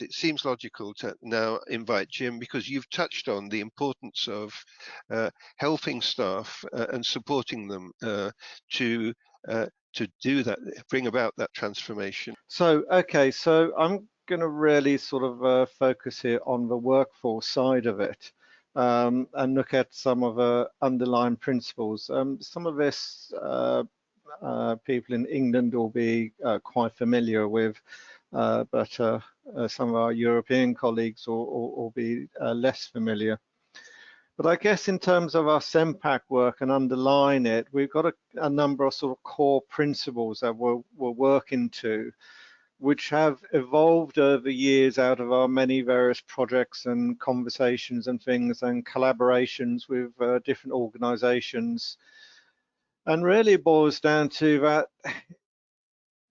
It seems logical to now invite Jim, because you've touched on the importance of helping staff and supporting them to do that, bring about that transformation. So, okay, so I'm going to really sort of focus here on the workforce side of it, and look at some of the underlying principles. Some of this people in England will be quite familiar with, but some of our European colleagues will be less familiar. But I guess in terms of our CEmPaC work and underline it, we've got a number of sort of core principles that we're working to, which have evolved over years out of our many various projects and conversations and things and collaborations with different organizations. And really it boils down to that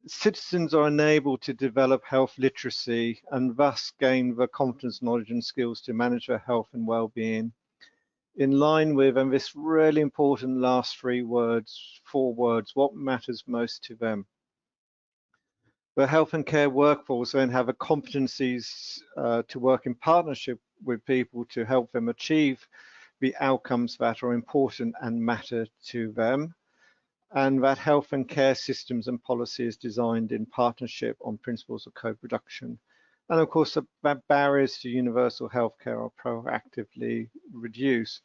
citizens are enabled to develop health literacy and thus gain the confidence, knowledge and skills to manage their health and well-being in line with, and this really important last four words, what matters most to them. The health and care workforce then have the competencies to work in partnership with people to help them achieve the outcomes that are important and matter to them, and that health and care systems and policies designed in partnership on principles of co-production. And of course, the barriers to universal healthcare are proactively reduced.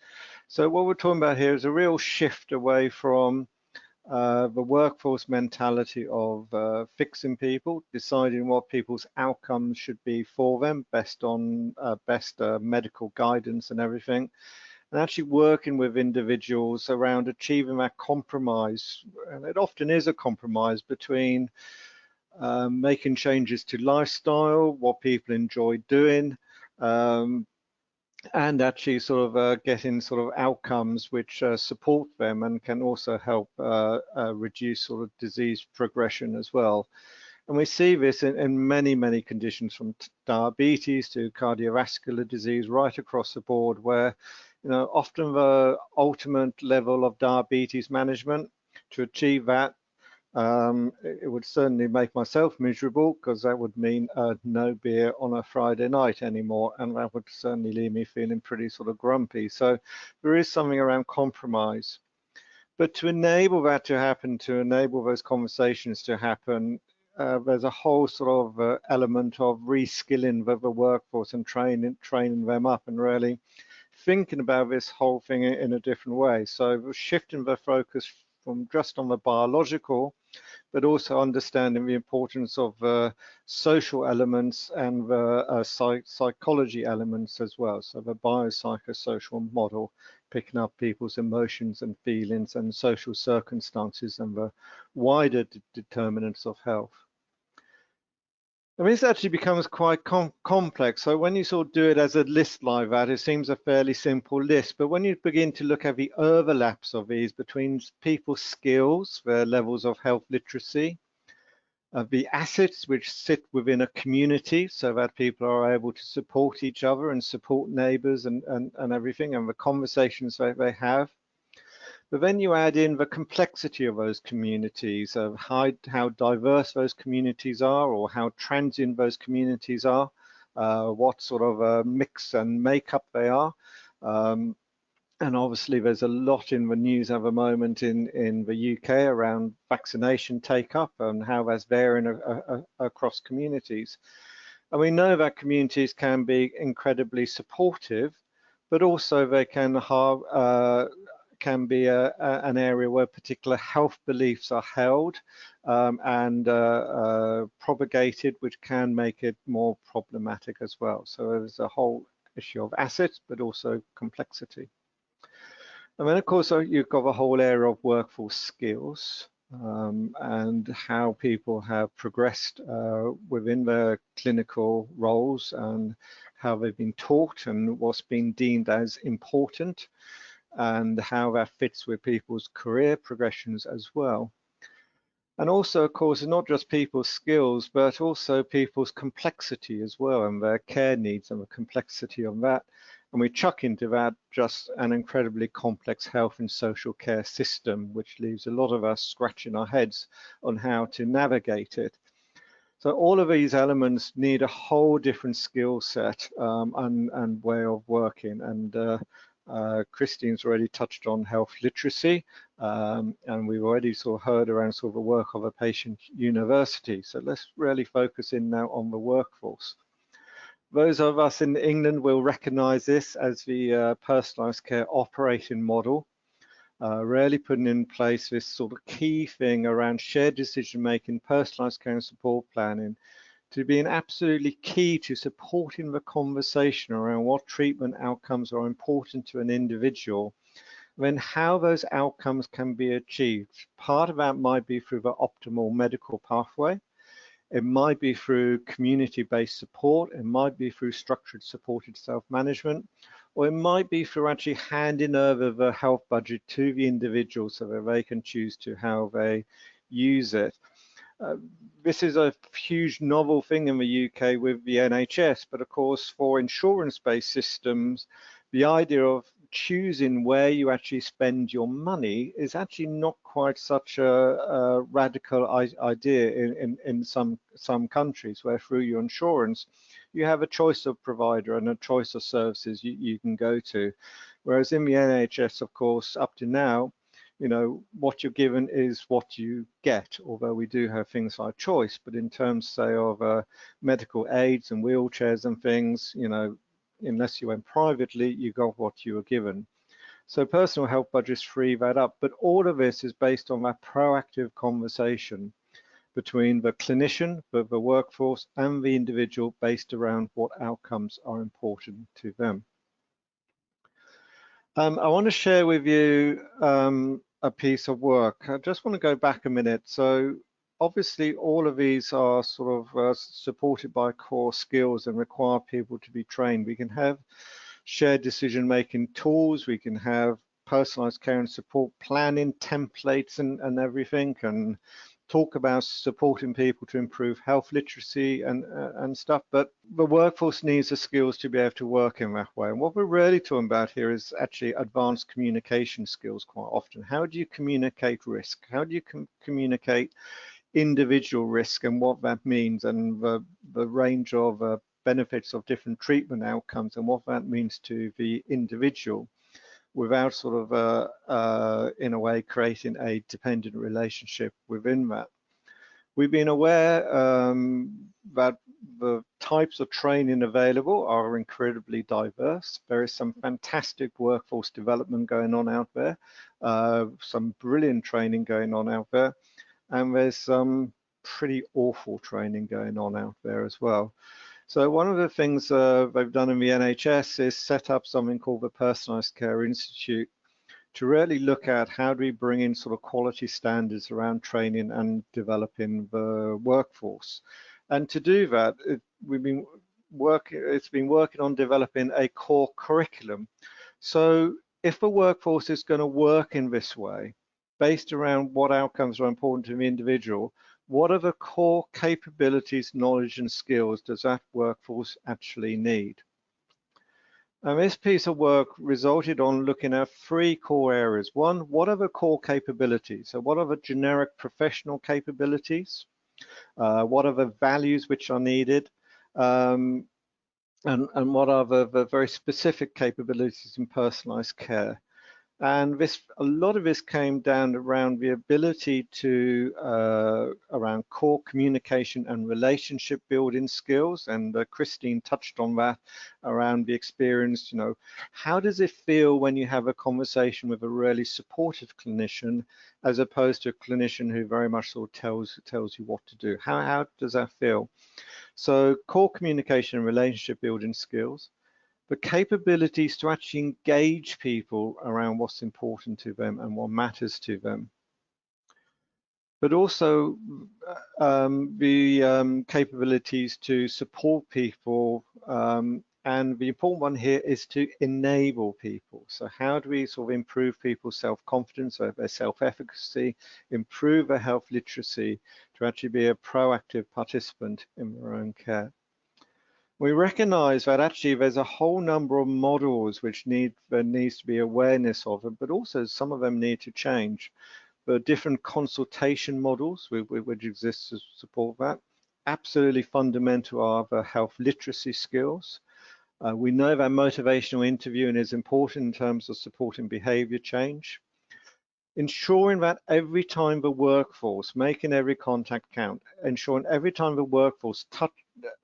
So what we're talking about here is a real shift away from the workforce mentality of fixing people, deciding what people's outcomes should be for them, based on best medical guidance and everything, and actually working with individuals around achieving that compromise. And it often is a compromise between making changes to lifestyle, what people enjoy doing, and actually sort of getting sort of outcomes which support them and can also help reduce sort of disease progression as well. And we see this in many conditions, from diabetes to cardiovascular disease, right across the board, where, you know, often the ultimate level of diabetes management, to achieve that, it would certainly make myself miserable, because that would mean no beer on a Friday night anymore, and that would certainly leave me feeling pretty sort of grumpy. So there is something around compromise. But to enable that to happen, to enable those conversations to happen, there's a whole sort of element of reskilling the workforce and training them up, and really thinking about this whole thing in a different way. So we're shifting the focus from just on the biological, but also understanding the importance of social elements and the psychology elements as well. So the biopsychosocial model, picking up people's emotions and feelings and social circumstances and the wider determinants of health. I mean, this actually becomes quite complex. So when you sort of do it as a list like that, it seems a fairly simple list. But when you begin to look at the overlaps of these between people's skills, their levels of health literacy, the assets which sit within a community so that people are able to support each other and support neighbors and everything, and the conversations that they have. But then you add in the complexity of those communities, of how diverse those communities are, or how transient those communities are, what sort of mix and makeup they are. And obviously there's a lot in the news at the moment in the UK around vaccination take-up and how that's varying across communities. And we know that communities can be incredibly supportive, but also they can be an area where particular health beliefs are held and propagated, which can make it more problematic as well. So there's a whole issue of assets, but also complexity. And then, of course, you've got the whole area of workforce skills and how people have progressed within their clinical roles and how they've been taught and what's been deemed as important, and how that fits with people's career progressions as well. And also, of course, not just people's skills, but also people's complexity as well, and their care needs and the complexity of that. And we chuck into that just an incredibly complex health and social care system, which leaves a lot of us scratching our heads on how to navigate it. So all of these elements need a whole different skill set and way of working. And Christine's already touched on health literacy, and we've already sort of heard around sort of the work of a patient university. So let's really focus in now on the workforce. Those of us in England will recognise this as the personalised care operating model. Really putting in place this sort of key thing around shared decision making, personalised care and support planning to being absolutely key to supporting the conversation around what treatment outcomes are important to an individual, then how those outcomes can be achieved. Part of that might be through the optimal medical pathway. It might be through community-based support. It might be through structured supported self-management, or it might be through actually handing over the health budget to the individual so that they can choose to how they use it. This is a huge novel thing in the UK with the NHS, but of course for insurance-based systems, the idea of choosing where you actually spend your money is actually not quite such a radical idea in some countries, where through your insurance you have a choice of provider and a choice of services you can go to. Whereas in the NHS, of course, up to now, you know, what you're given is what you get, although we do have things like choice. But in terms, say, of medical aids and wheelchairs and things, you know, unless you went privately, you got what you were given. So personal health budgets free that up. But all of this is based on that proactive conversation between the clinician, the workforce, and the individual based around what outcomes are important to them. I want to share with you a piece of work. I just want to go back a minute. So obviously all of these are sort of supported by core skills and require people to be trained. We can have shared decision-making tools. We can have personalized care and support planning templates and everything, and talk about supporting people to improve health literacy and stuff, but the workforce needs the skills to be able to work in that way. And what we're really talking about here is actually advanced communication skills quite often. How do you communicate risk? How do you communicate individual risk and what that means, and the range of benefits of different treatment outcomes and what that means to the individual, without sort of, in a way, creating a dependent relationship within that. We've been aware that the types of training available are incredibly diverse. There is some fantastic workforce development going on out there, some brilliant training going on out there, and there's some pretty awful training going on out there as well. So one of the things they've done in the NHS is set up something called the Personalised Care Institute to really look at how do we bring in sort of quality standards around training and developing the workforce. And to do that, it's been working on developing a core curriculum. So if the workforce is going to work in this way, based around what outcomes are important to the individual, what are the core capabilities, knowledge, and skills does that workforce actually need? And this piece of work resulted on looking at 3 core areas. One, what are the core capabilities? So what are the generic professional capabilities? What are the values which are needed? And what are the very specific capabilities in personalized care? And a lot of this came down around the ability to, around core communication and relationship building skills. And Christine touched on that around the experience, you know, how does it feel when you have a conversation with a really supportive clinician, as opposed to a clinician who very much sort of tells you what to do? How does that feel? So core communication and relationship building skills. The capabilities to actually engage people around what's important to them and what matters to them. But also the capabilities to support people, and the important one here is to enable people. So how do we sort of improve people's self-confidence, their self-efficacy, improve their health literacy to actually be a proactive participant in their own care? We recognize that actually there's a whole number of models which there needs to be awareness of them, but also some of them need to change. There are different consultation models which exist to support that. absolutely fundamental are the health literacy skills. We know that motivational interviewing is important in terms of supporting behavior change. Ensuring that every time the workforce, making every contact count, ensuring every time the workforce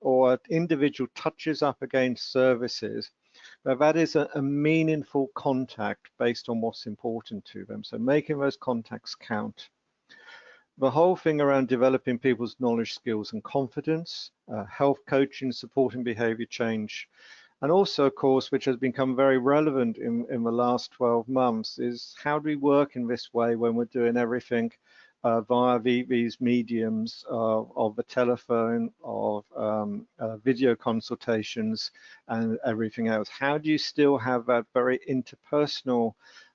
or individual touches up against services, that is a meaningful contact based on what's important to them. So making those contacts count. The whole thing around developing people's knowledge, skills, and confidence, health coaching, supporting behavior change, and also, of course, which has become very relevant in the last 12 months, is how do we work in this way when we're doing everything via these mediums of the telephone, of video consultations, and everything else? How do you still have that very interpersonal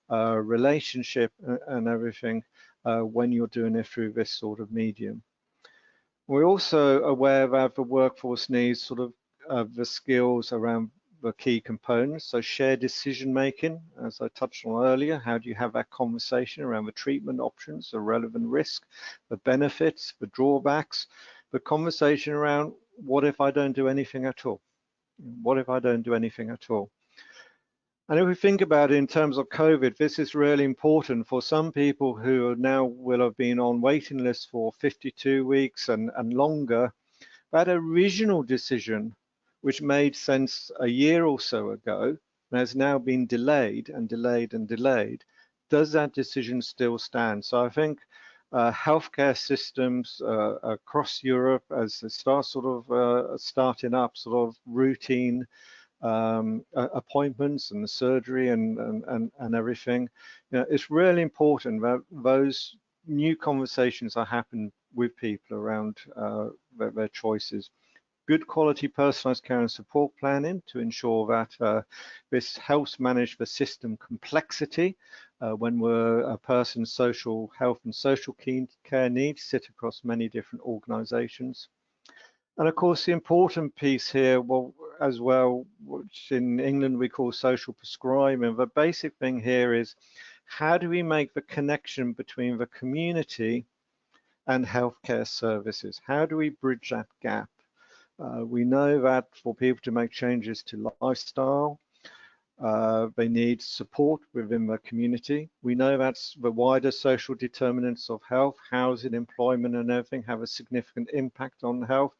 relationship and everything when you're doing it through this sort of medium? We're also aware that the workforce needs sort of the skills around the key components. So shared decision making, as I touched on earlier, how do you have that conversation around the treatment options, the relevant risk, the benefits, the drawbacks, the conversation around what if I don't do anything at all? What if I don't do anything at all? And if we think about it in terms of COVID, this is really important for some people who now will have been on waiting lists for 52 weeks and longer. That original decision, which made sense a year or so ago, and has now been delayed and delayed and delayed, does that decision still stand? So I think healthcare systems across Europe, as they start starting up sort of routine appointments and the surgery and everything, it's really important that those new conversations are happening with people around their choices. Good quality personalised care and support planning to ensure that this helps manage the system complexity when a person's social health and social care needs sit across many different organisations. And of course, the important piece here, well, as well, which in England we call social prescribing, the basic thing here is how do we make the connection between the community and healthcare services? How do we bridge that gap? We know that for people to make changes to lifestyle, they need support within the community. We know that the wider social determinants of health, housing, employment, and everything have a significant impact on health.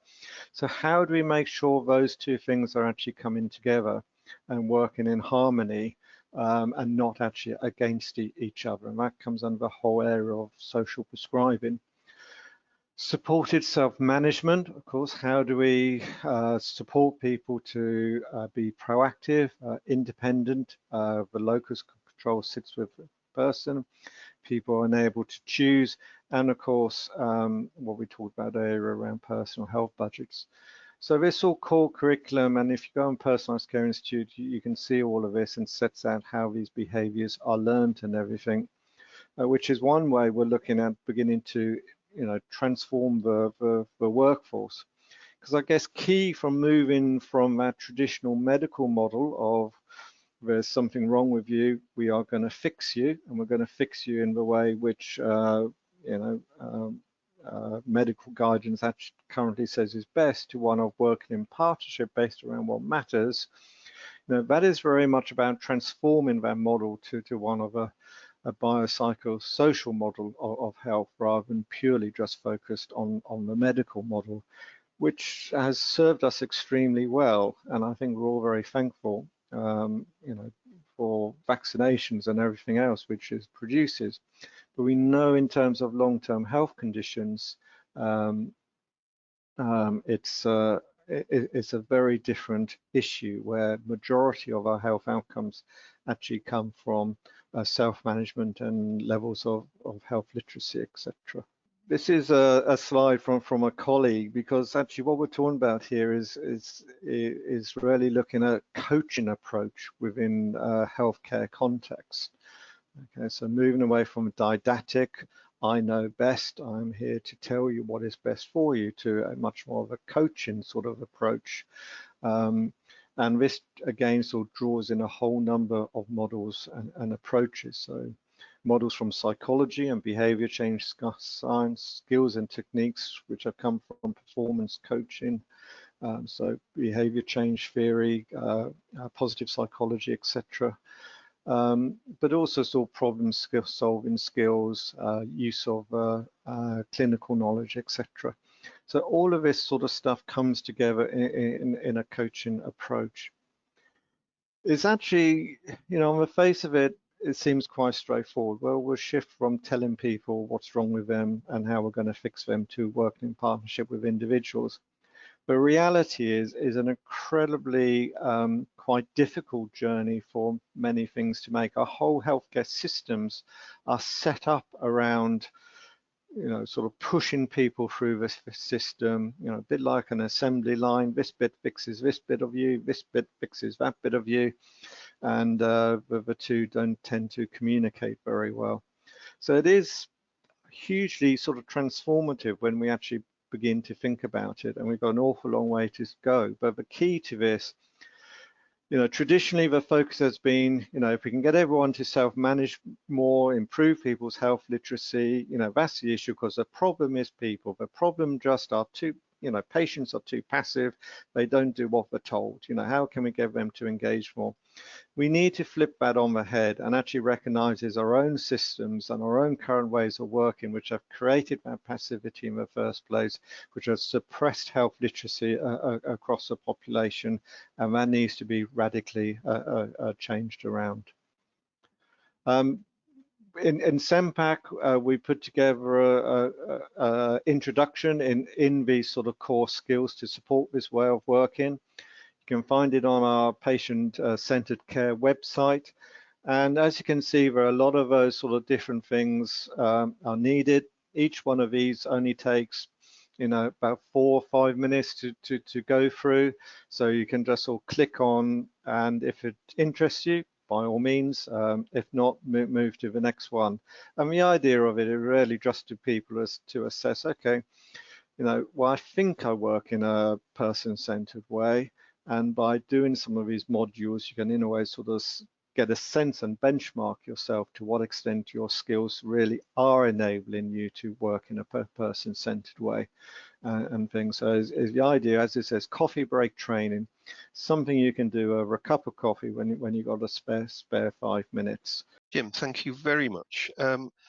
So how do we make sure those two things are actually coming together and working in harmony and not actually against each other? And that comes under the whole area of social prescribing. Supported self-management, of course, how do we support people to be proactive, independent? The locus control sits with the person. People are unable to choose. And of course, what we talked about earlier around personal health budgets. So this all core curriculum, and if you go on Personalised Care Institute, you can see all of this and sets out how these behaviours are learned and everything, which is one way we're looking at beginning to transform the workforce. Because I guess key from moving from that traditional medical model of there's something wrong with you, we are going to fix you, and we're going to fix you in the way which medical guidance actually currently says is best, to one of working in partnership based around what matters. That is very much about transforming that model to one of a biopsychosocial model of health rather than purely just focused on the medical model, which has served us extremely well. And I think we're all very thankful, for vaccinations and everything else which it produces. But we know in terms of long-term health conditions, it's a very different issue where majority of our health outcomes actually come from self-management and levels of health literacy, etc. This is a slide from a colleague, because actually what we're talking about here is really looking at coaching approach within healthcare context. Okay, so moving away from didactic, I know best, I'm here to tell you what is best for you, to a much more of a coaching sort of approach. And this again sort of draws in a whole number of models and approaches. So models from psychology and behavior change science, skills and techniques which have come from performance coaching, so behavior change theory, positive psychology, etc. But also sort of problem solving skills, use of clinical knowledge, etc. So all of this sort of stuff comes together in a coaching approach. It's actually, on the face of it, it seems quite straightforward. Well, we'll shift from telling people what's wrong with them and how we're going to fix them to working in partnership with individuals. The reality is an incredibly quite difficult journey for many things to make. Our whole healthcare systems are set up around, sort of pushing people through this system, a bit like an assembly line. This bit fixes this bit of you, this bit fixes that bit of you, and the two don't tend to communicate very well. So it is hugely sort of transformative when we actually begin to think about it, and we've got an awful long way to go. But the key to this, traditionally the focus has been, if we can get everyone to self-manage more, improve people's health literacy, that's the issue, because the problem is people. The problem just are too, patients are too passive. They don't do what they're told. How can we get them to engage more? We need to flip that on the head and actually recognize it's our own systems and our own current ways of working which have created that passivity in the first place, which have suppressed health literacy across the population, and that needs to be radically changed around. In CEmPaC, we put together an introduction in these sort of core skills to support this way of working. You can find it on our patient-centered care website. And as you can see, there are a lot of those sort of different things are needed. Each one of these only takes, about 4 or 5 minutes to go through. So you can just sort of click on, and if it interests you, by all means, if not, move to the next one. And the idea of it is really just to people as to assess, okay, well, I think I work in a person-centered way. And by doing some of these modules, you can in a way sort of get a sense and benchmark yourself to what extent your skills really are enabling you to work in a person-centered way and things. So is the idea, as it says, coffee break training, something you can do over a cup of coffee when you've got a spare 5 minutes. Jim, thank you very much.